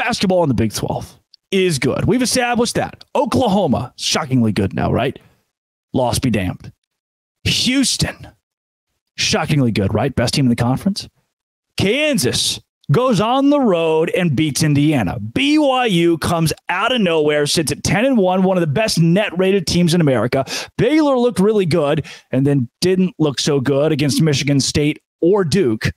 basketball in the Big 12 is good. We've established that. Oklahoma, shockingly good now, right? Loss be damned. Houston, shockingly good, right? Best team in the conference. Kansas goes on the road and beats Indiana. BYU comes out of nowhere, sits at 10-1, one of the best net-rated teams in America. Baylor looked really good and then didn't look so good against Michigan State or Duke.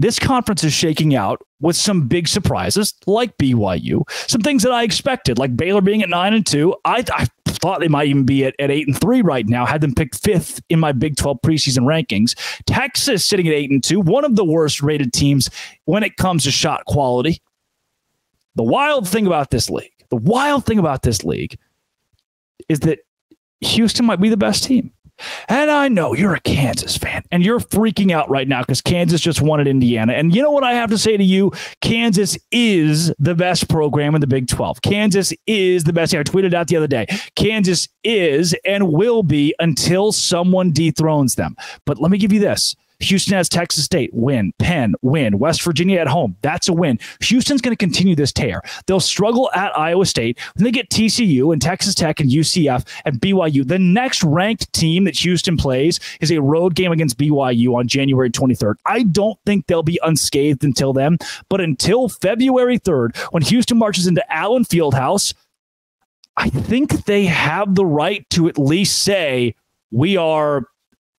This conference is shaking out with some big surprises like BYU. Some things that I expected, like Baylor being at 9-2. I thought they might even be at 8-3 right now. Had them picked 5th in my Big 12 preseason rankings. Texas sitting at 8-2, one of the worst rated teams when it comes to shot quality. The wild thing about this league is that Houston might be the best team. And I know you're a Kansas fan and you're freaking out right now because Kansas just won at Indiana. And you know what I have to say to you? Kansas is the best program in the Big 12. Kansas is the best. I tweeted out the other day. Kansas is and will be until someone dethrones them. But let me give you this. Houston has Texas State, win. Penn, win. West Virginia at home, that's a win. Houston's going to continue this tear. They'll struggle at Iowa State. Then they get TCU and Texas Tech and UCF and BYU. The next ranked team that Houston plays is a road game against BYU on January 23rd. I don't think they'll be unscathed until then, but until February 3rd, when Houston marches into Allen Fieldhouse, I think they have the right to at least say we are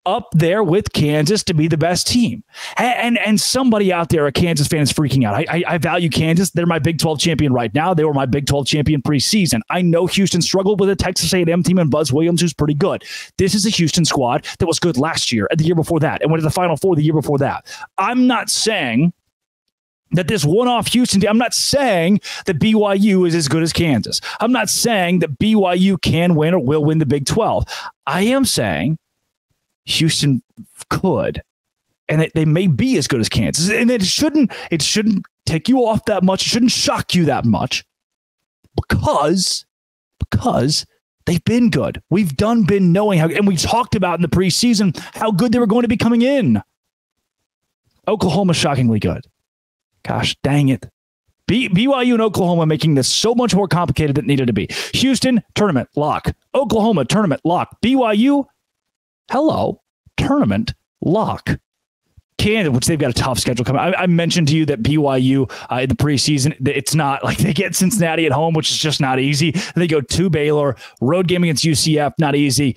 up there with Kansas to be the best team. And somebody out there, a Kansas fan, is freaking out. I value Kansas. They're my Big 12 champion right now. They were my Big 12 champion preseason. I know Houston struggled with a Texas A&M team and Buzz Williams, who's pretty good. This is a Houston squad that was good last year and the year before that and went to the Final Four the year before that. I'm not saying that this one-off Houston team, I'm not saying that BYU is as good as Kansas. I'm not saying that BYU can win or will win the Big 12. I am saying Houston could, and they may be as good as Kansas, and it shouldn't take you off that much. It shouldn't shock you that much because they've been good. We've been knowing how, and we talked about in the preseason how good they were going to be coming in. Oklahoma shockingly good. Gosh dang it. BYU and Oklahoma making this so much more complicated than it needed to be. Houston, tournament lock. Oklahoma, tournament lock. BYU, hello, tournament lock. Kansas, which they've got a tough schedule coming. I mentioned to you that BYU in the preseason, it's not like they get Cincinnati at home, which is just not easy. They go to Baylor, road game against UCF, not easy.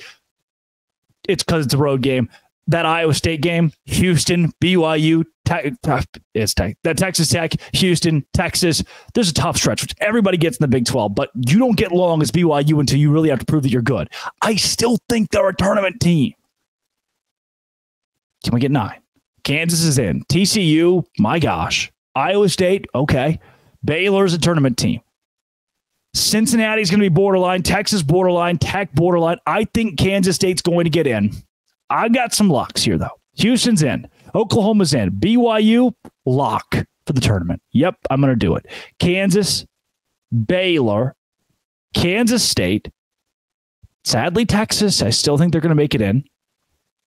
It's because it's a road game. That Iowa State game, Houston, BYU, that Texas Tech, Houston, Texas. There's a tough stretch, which everybody gets in the Big 12, but you don't get long as BYU until you really have to prove that you're good. I still think they're a tournament team. Can we get 9? Kansas is in. TCU, my gosh. Iowa State, okay. Baylor's a tournament team. Cincinnati's going to be borderline. Texas, borderline. Tech, borderline. I think Kansas State's going to get in. I got some locks here, though. Houston's in. Oklahoma's in. BYU, lock for the tournament. Yep, I'm going to do it. Kansas, Baylor, Kansas State. Sadly, Texas, I still think they're going to make it in.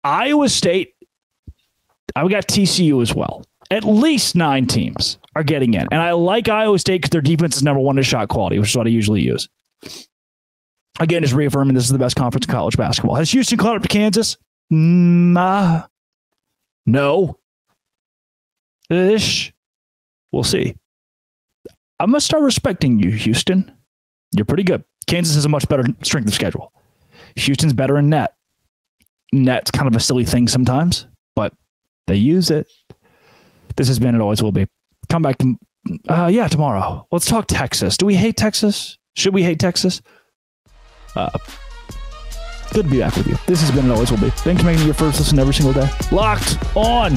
Iowa State, I've got TCU as well. At least 9 teams are getting in. And I like Iowa State because their defense is number 1 in shot quality, which is what I usually use. Again, just reaffirming this is the best conference in college basketball. Has Houston caught up to Kansas? No. Ish. We'll see. I'm going to start respecting you, Houston. You're pretty good. Kansas has a much better strength of schedule. Houston's better in net. Net's kind of a silly thing sometimes, but they use it. This has been It Always Will Be. Come back to, tomorrow. Let's talk Texas. Do we hate Texas? Should we hate Texas? Good to be back with you. This has been It Always Will Be. Thanks for making me your first listen every single day. Locked on.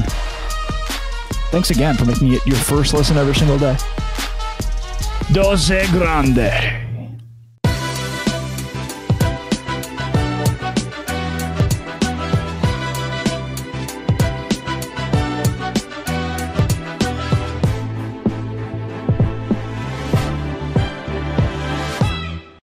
Thanks again for making it your first listen every single day. Doce Grande.